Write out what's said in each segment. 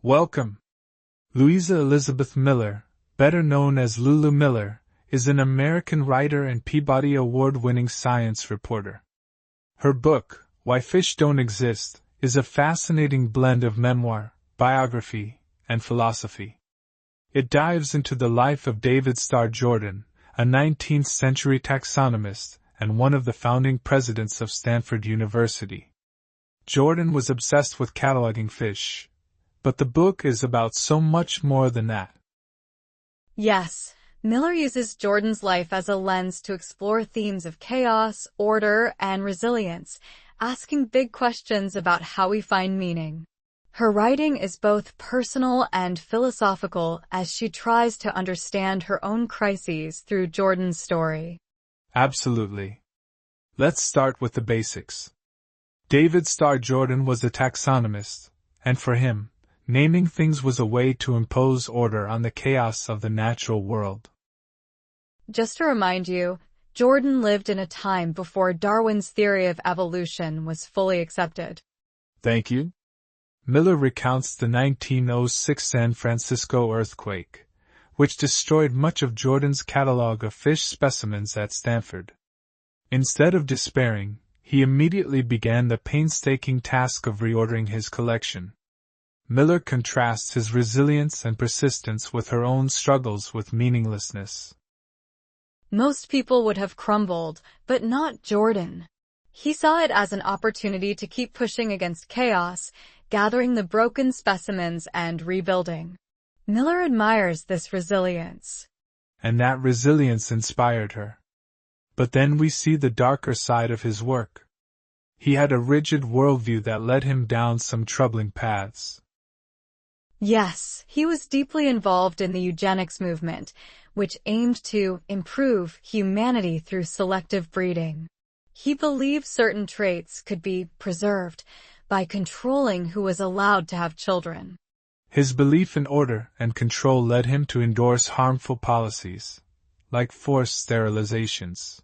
Welcome. Louisa Elizabeth Miller, better known as Lulu Miller, is an American writer and Peabody Award-winning science reporter. Her book, Why Fish Don't Exist, is a fascinating blend of memoir, biography, and philosophy. It dives into the life of David Starr Jordan, a 19th-century taxonomist and one of the founding presidents of Stanford University. Jordan was obsessed with cataloging fish, but the book is about so much more than that. Yes, Miller uses Jordan's life as a lens to explore themes of chaos, order, and resilience, asking big questions about how we find meaning. Her writing is both personal and philosophical as she tries to understand her own crises through Jordan's story. Absolutely. Let's start with the basics. David Starr Jordan was a taxonomist, and for him, naming things was a way to impose order on the chaos of the natural world. Just to remind you, Jordan lived in a time before Darwin's theory of evolution was fully accepted. Thank you. Miller recounts the 1906 San Francisco earthquake, which destroyed much of Jordan's catalog of fish specimens at Stanford. Instead of despairing, he immediately began the painstaking task of reordering his collection. Miller contrasts his resilience and persistence with her own struggles with meaninglessness. Most people would have crumbled, but not Jordan. He saw it as an opportunity to keep pushing against chaos, gathering the broken specimens and rebuilding. Miller admires this resilience. And that resilience inspired her. But then we see the darker side of his work. He had a rigid worldview that led him down some troubling paths. Yes, he was deeply involved in the eugenics movement, which aimed to improve humanity through selective breeding. He believed certain traits could be preserved by controlling who was allowed to have children. His belief in order and control led him to endorse harmful policies, like forced sterilizations.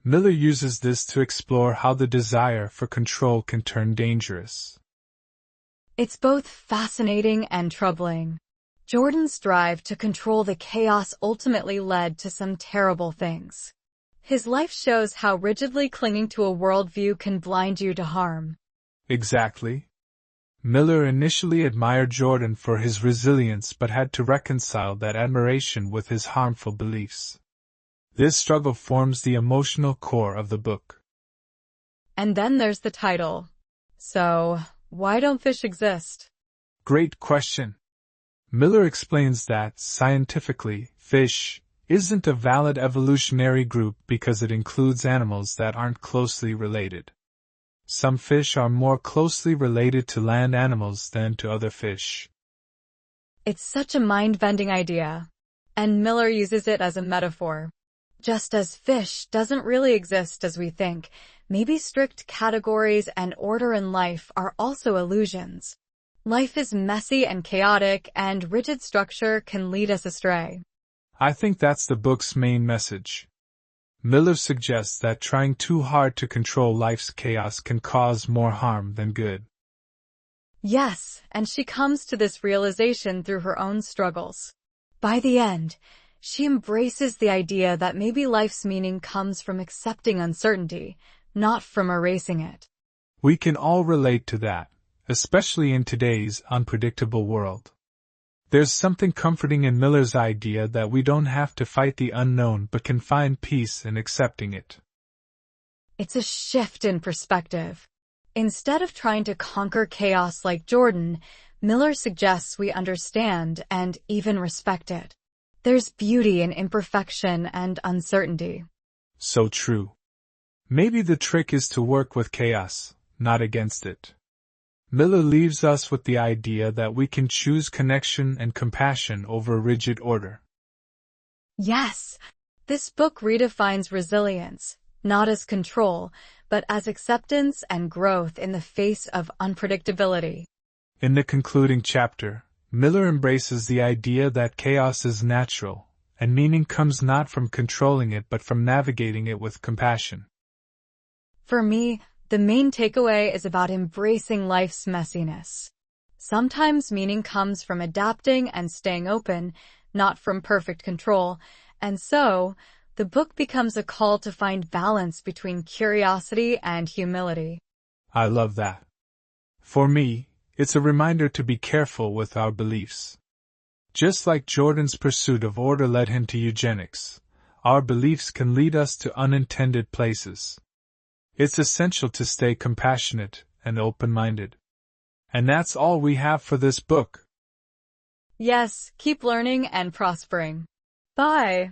Miller uses this to explore how the desire for control can turn dangerous. It's both fascinating and troubling. Jordan's drive to control the chaos ultimately led to some terrible things. His life shows how rigidly clinging to a worldview can blind you to harm. Exactly. Miller initially admired Jordan for his resilience but had to reconcile that admiration with his harmful beliefs. This struggle forms the emotional core of the book. And then there's the title. So, why don't fish exist? Great question. Miller explains that, scientifically, fish isn't a valid evolutionary group because it includes animals that aren't closely related. Some fish are more closely related to land animals than to other fish. It's such a mind-bending idea, and Miller uses it as a metaphor. Just as fish doesn't really exist as we think, maybe strict categories and order in life are also illusions. Life is messy and chaotic, and rigid structure can lead us astray. I think that's the book's main message. Miller suggests that trying too hard to control life's chaos can cause more harm than good. Yes, and she comes to this realization through her own struggles. By the end, she embraces the idea that maybe life's meaning comes from accepting uncertainty, not from erasing it. We can all relate to that, especially in today's unpredictable world. There's something comforting in Miller's idea that we don't have to fight the unknown but can find peace in accepting it. It's a shift in perspective. Instead of trying to conquer chaos like Jordan, Miller suggests we understand and even respect it. There's beauty in imperfection and uncertainty. So true. Maybe the trick is to work with chaos, not against it. Miller leaves us with the idea that we can choose connection and compassion over rigid order. Yes, this book redefines resilience, not as control, but as acceptance and growth in the face of unpredictability. In the concluding chapter, Miller embraces the idea that chaos is natural, and meaning comes not from controlling it but from navigating it with compassion. For me, the main takeaway is about embracing life's messiness. Sometimes meaning comes from adapting and staying open, not from perfect control, and so, the book becomes a call to find balance between curiosity and humility. I love that. For me, it's a reminder to be careful with our beliefs. Just like Jordan's pursuit of order led him to eugenics, our beliefs can lead us to unintended places. It's essential to stay compassionate and open-minded. And that's all we have for this book. Yes, keep learning and prospering. Bye.